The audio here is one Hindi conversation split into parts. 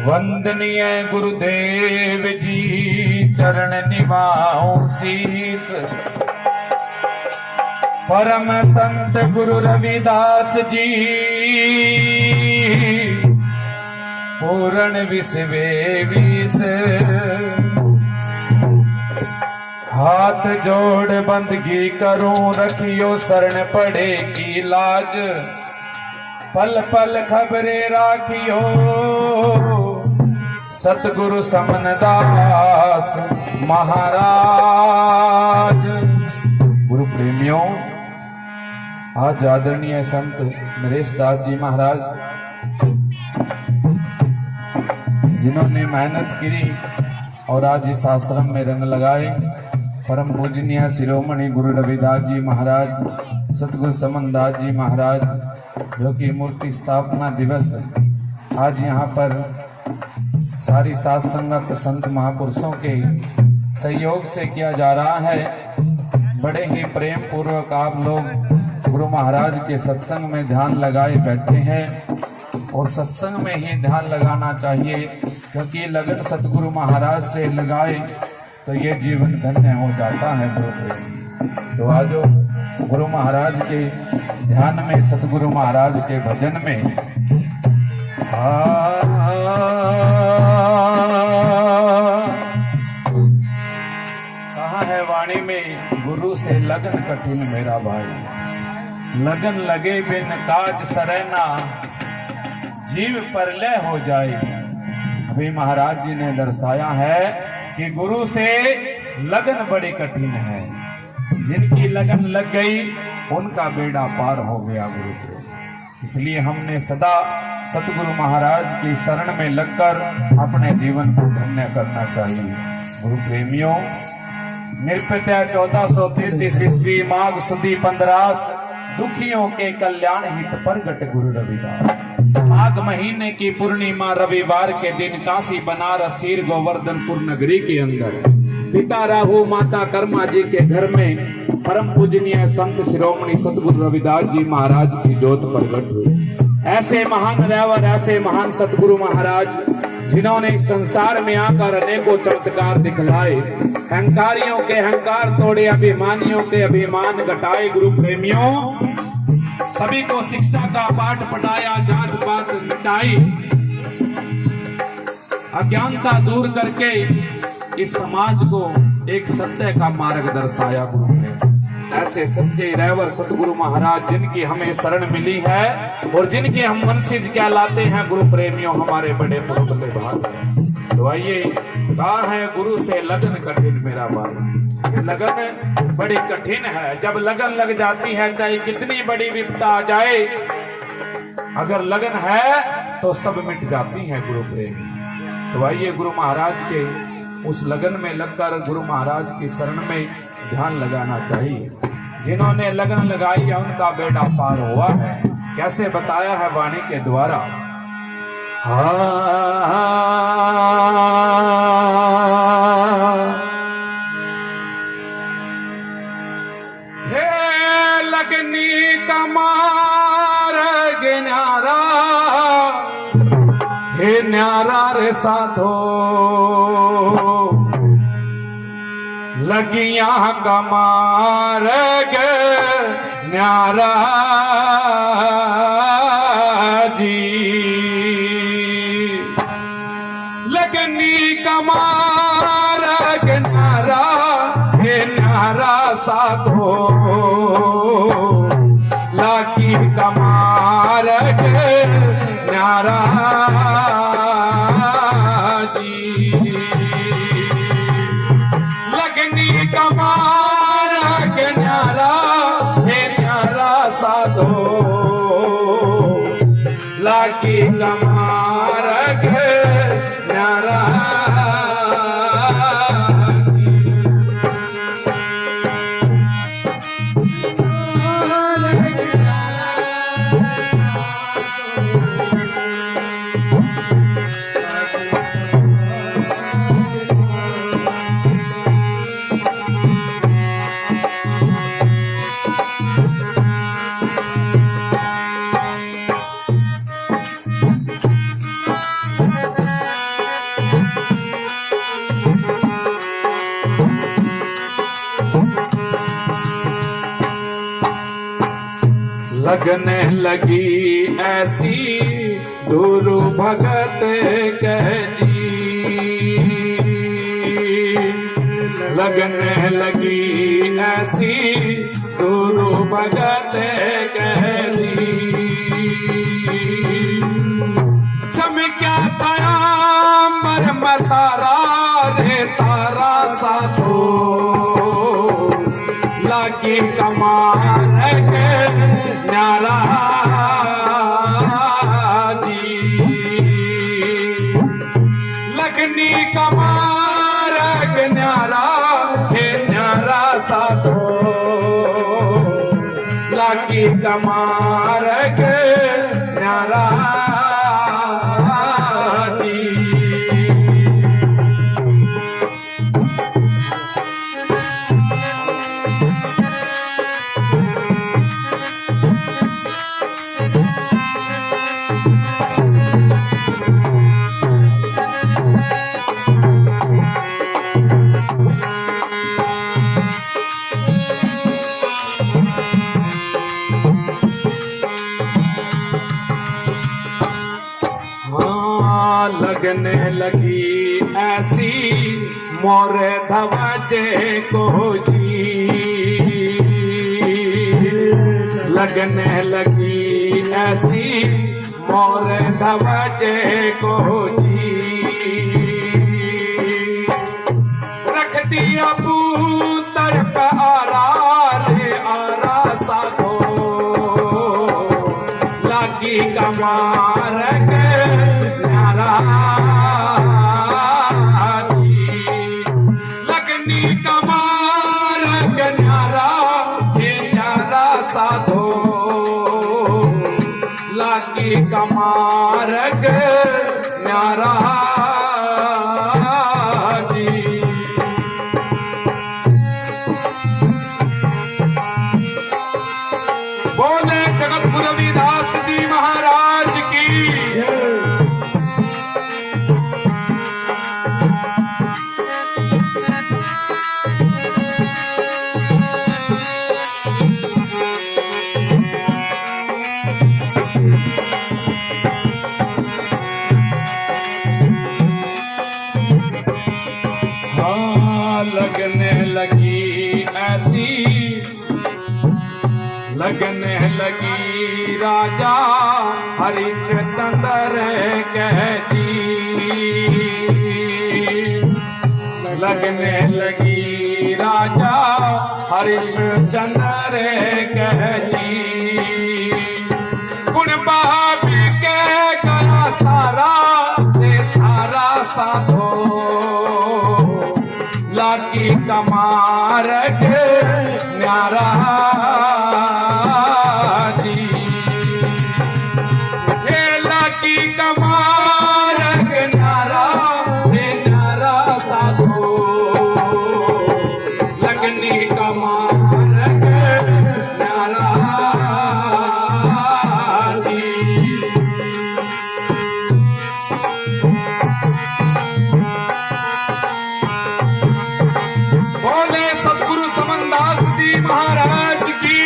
वंदनीय गुरुदेव जी चरण निभाऊं शीस। परम संत गुरु रविदास जी पूर्ण विश्वे विष। हाथ जोड़ बंदगी करूं रखियो शरण पड़े की लाज। पल पल खबरे राखियो सतगुरु समनदास महाराज। गुरु प्रेमियों, आज आदरणीय संत नरेश दास जी महाराज जिन्होंने मेहनत की और आज इस आश्रम में रंग लगाए, परम पूजनीय शिरोमणि गुरु रविदास जी महाराज, सतगुरु समनदास जी महाराज, जो कि मूर्ति स्थापना दिवस आज यहाँ पर सारी सात संगत संत महापुरुषों के सहयोग से किया जा रहा है। बड़े ही प्रेम पूर्वक आप लोग गुरु महाराज के सत्संग में ध्यान लगाए बैठे हैं और सत्संग में ही ध्यान लगाना चाहिए, क्योंकि लगन सतगुरु महाराज से लगाए तो ये जीवन धन्य हो जाता है। गुरु तो आज गुरु महाराज के ध्यान में, सतगुरु महाराज के भजन में कहा है वाणी में, गुरु से लगन कठिन मेरा भाई। लगन लगे बिन काज सरैना, जीव परलय हो जाए। अभी महाराज जी ने दर्शाया है कि गुरु से लगन बड़ी कठिन है। जिनकी लगन लग गई उनका बेड़ा पार हो गया गुरु के। इसलिए हमने सदा सतगुरु महाराज की शरण में लगकर अपने जीवन को धन्य करना चाहिए। गुरु प्रेमियों, निरपत्या 1433 ईस्वी माघ सुदी 15 दुखियों के कल्याण हित प्रगट गुरु रविदास। माघ महीने की पूर्णिमा रविवार के दिन काशी बनारस सीर गोवर्धनपुर नगरी के अंदर पिता राहु माता कर्मा जी के घर में परम पूजनीय संत शिरोमणि सतगुरु रविदास जी महाराज की ज्योत प्रकट हुई। ऐसे महान रैवर, ऐसे महान सतगुरु महाराज जिन्होंने इस संसार में आकर अनेकों चमत्कार दिखलाए, अहंकारियों के अहंकार तोड़े, अभिमानियों के अभिमान घटाए। गुरु प्रेमियों, सभी को शिक्षा का पाठ पढ़ाया, जात पात मिटाई, अज्ञानता दूर करके इस समाज को एक सत्य का मार्ग दर्शाया गुरु ने। ऐसे सच्चे रैवर सतगुरु महाराज जिनकी हमें शरण मिली है और जिनके हम वंशिज कहलाते हैं, गुरु प्रेमियों हमारे बड़े पुण्य भाग हैं। तो आइए, कहा है गुरु से लगन कठिन मेरा भाई। लगन बड़ी कठिन है। जब लगन लग जाती है, चाहे कितनी बड़ी विपदा आ जाए, अगर लगन है तो सब मिट जाती है गुरु प्रेमी। तो आइए, गुरु महाराज के उस लगन में लगकर गुरु महाराज की शरण में ध्यान लगाना चाहिए। जिन्होंने लगन लगाई है उनका बेड़ा पार हुआ है। कैसे बताया है वाणी के द्वारा। हे लगनी कमार गे न्यारा, हे न्यारा रे साधो, लगिया कमार गे न्यारा जी। लगनी कमार गे न्यारा, हे न्यारा साधो, लगी कमार गे न्यारा जी। लगनी कमार के न्यारा, हे न्यारा साधो, लगी कमार के न्यारा। लगने लगी ऐसी गुरु भगत कह दी, लगने लगी ऐसी गुरु भगत कह दी। चमक्या पयाम्बर में तारा रे तारा साधो, लागी कमार के न्यारा जी, लगनी कमार के न्यारा हे न्यारा साधो, लागी कमार के न्यारा जी। लगने लगी ऐसी मोर धवजे को जी, लगने लगी ऐसी मोर धवजे को जी, रख दिया पुत्र का आरा रे आरा साधो, लागी कमार के लगनी कमार के न्यारा हे न्यारा साधो, लागी कमार के न्यारा जी। बोले जगत रविदास जी महाराज की। लगने लगी ऐसी, लगने लगी राजा हरिश्चंद्र कह दी, लगने लगी राजा हरिश्चंद्र कह दी। गुण बाबी के गया सारा ते सारा साधो, लागी कमार के न्यारा जी, हे लागी कमार के न्यारा हे न्यारा साधो, लगनी कमार के न्यारा जी। बोले सतगुरु समनदास जी महाराज की।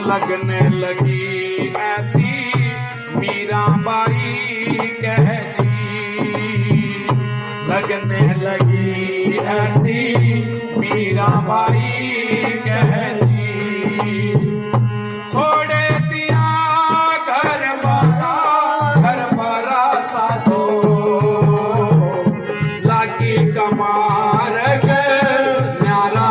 लगने लगी ऐसी मीराबाई कह दी, लगने लगी ऐसी मीराबाई कह दी। छोड़े दिया घर बारा साधो, लागी कमार के न्यारा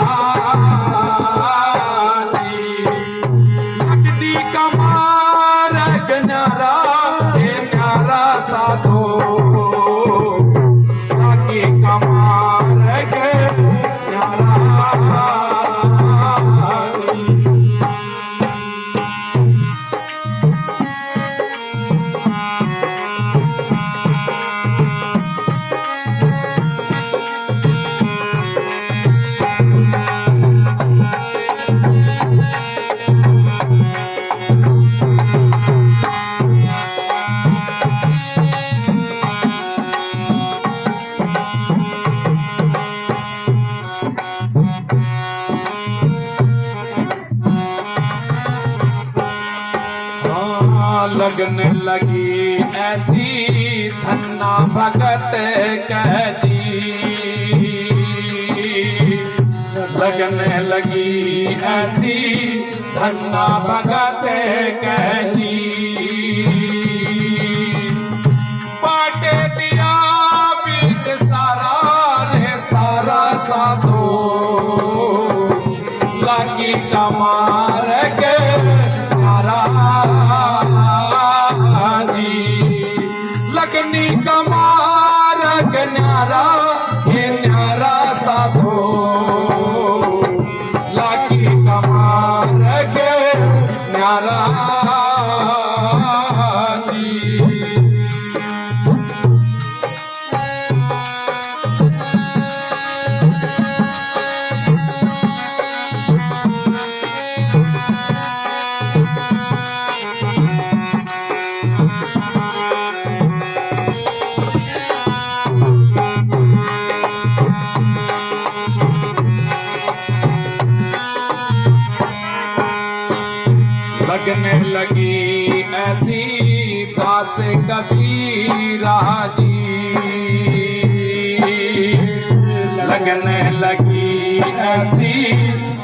साधो, लागी कमार के लगने लगी ऐसी धन्ना भगत कह जी, लगने लगी ऐसी धन्ना भगत कह जी। बाटे दिया बीच सारा रे सारा साधो, लगी कमार के नारा जी, लगनी कमार के न्यारा ये न्यारा साधो, लगी कमार के न्यारा जी। लगने लगी ऐसी दास कबीरा जी, लगने लगी ऐसी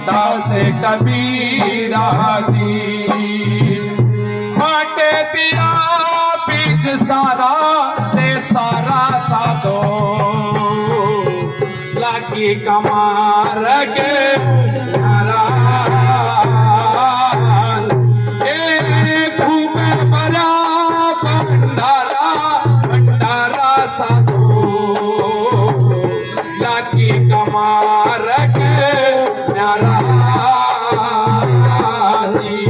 दास कबीरा जी। बाटे दिया बीच सारा ते सारा साधो, लगी कमार के नारा कमार के न्यारा जी।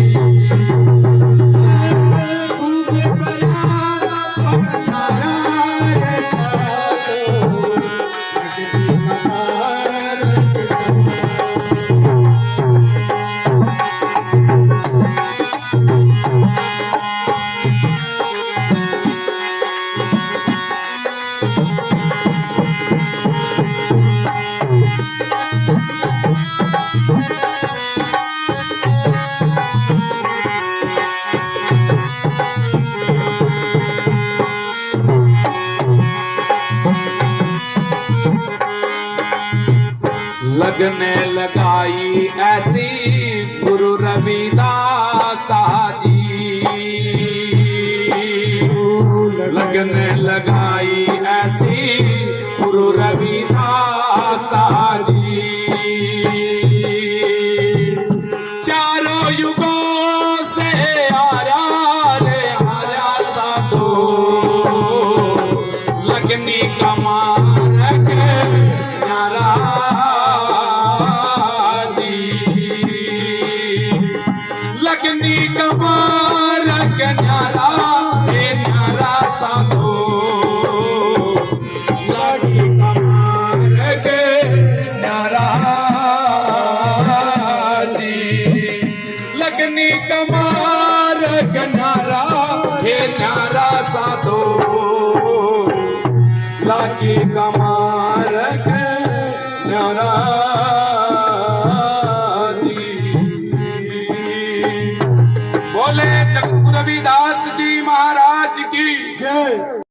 लगने लगाई ऐसी गुरु रविदास जी, लगने लगाई ऐसी गुरु रविदास जी। चारों युगों से आया रे आया साधो, लगनी कमार के न्यारा लगनी कमार के न्यारा ये न्यारा साधो, लगी कमार के न्यारा जी। लगनी कमार के न्यारा ये न्यारा साधो, लगी कमार के न्यारा